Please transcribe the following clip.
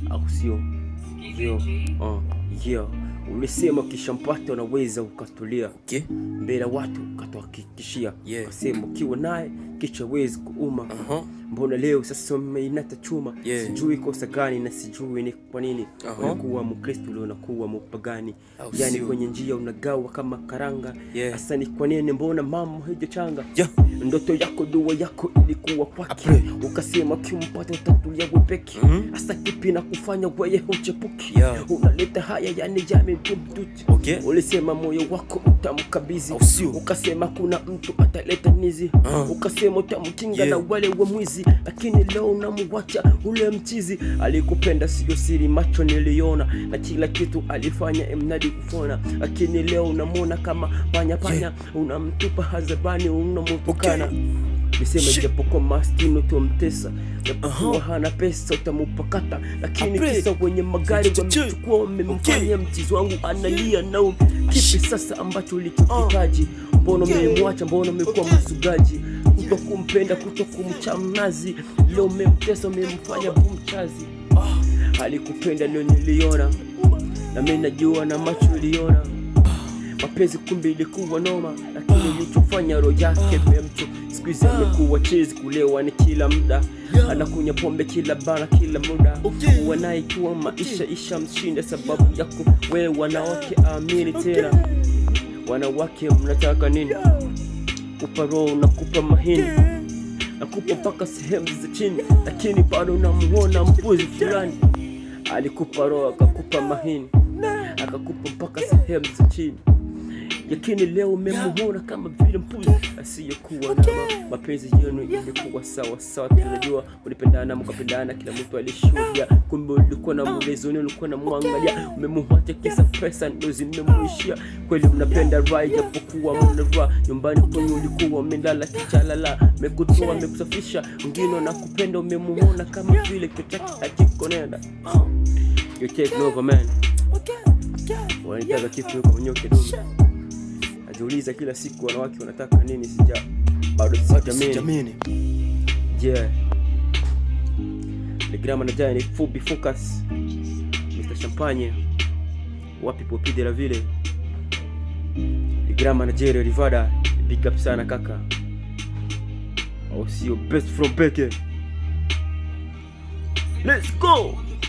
au sio? Yeah. Ulisema kishampata unaweza ukatulia. Okay. Mbele watu ukatuhakikishia. Ukasema ukiwa naye kichwa wezi kuuma. Mbona leo sasa umeinata chuma? Sijui kosa gani na sijui ni kwa nini. Unakuwa Mkristo leo unakuwa mpagani. Yani kwenye njia unagawa kama karanga. Sasa ni kwa nini mbona mama hajachanga? Ndoto yako dua yako ilikuwa kwake. Ukasema kimpata utatulia wepeki. Sasa kipi na kufanya wewe uchepuki? Unaleta haya yani yamemtuti. Ulisema moyo wako utamkabizi. Ukasema kuna mtu ataleta nizi. Ukasema utamkinga na wale wa mwizi. Lakini leo unamwacha ule mchizi. Alikupenda sio siri, macho niliona, na kila kitu alifanya emnadi kufona. Lakini leo unamwona kama panya. Unamtupa hadharani, unamtukana. Nisema japokuwa maskini utomtesa, japokuwa hana pesa utamupakata. Lakini kisa wenye magari wamechukua, wamemfanya mchizi wangu analia nao. Kipi sasa ambacho ulikihitaji? Mbona umemwacha? Mbona umekuwa msugaji? Kutokumpenda, kutokumchamnazi. Leo umemtesa, umemfanya bumchazi. Alikupenda leo niliona, na mimi najua na macho uliona. Mapenzi kumbe ilikuwa noma, lakini nilichofanya roho yake mtu. Siku hizi amekuwa chizi, kulewa ni kila muda. Anakunya pombe kila bara kila muda. Wanaikuwa maisha isha mshinda sababu yako wewe. Wanawake amini tena. Wanawake mnataka nini? Kupa roho na kupa mahini, na kupa mpaka sehemu za chini. Lakini bado unamuona mpuzi fulani. Alikupa roho akakupa mahini, akakupa mpaka sehemu za chini. Lakini leo umemuona kama vile mpuzi asiyekuwa na mapenzi. Yenu ilikuwa sawa sawa, tunajua ulipendana mkapendana, kila mtu alishuhudia. Kumbe ulikuwa na mlezo, ulikuwa na mwangalia. Umemwacha kisa pesa ndio zimemuishia. Kweli mnapenda rai japokuwa mnavaa. Nyumbani kwenu ulikuwa umelala kichalala. Mekutoa mekusafisha, wengine na kupenda. Umemuona kama vile kichaka hakikonenda. You take over man. Wanitaka kifu kwa mnyoke dume. Najiuliza kila siku wanawake wanataka nini, bado sijamini. Grama na jani full be focus. Mr. Champagne wapi popi de la ville. Grama na Jerry Rivada, big up sana kaka. I'll see you best from Peke. Let's go.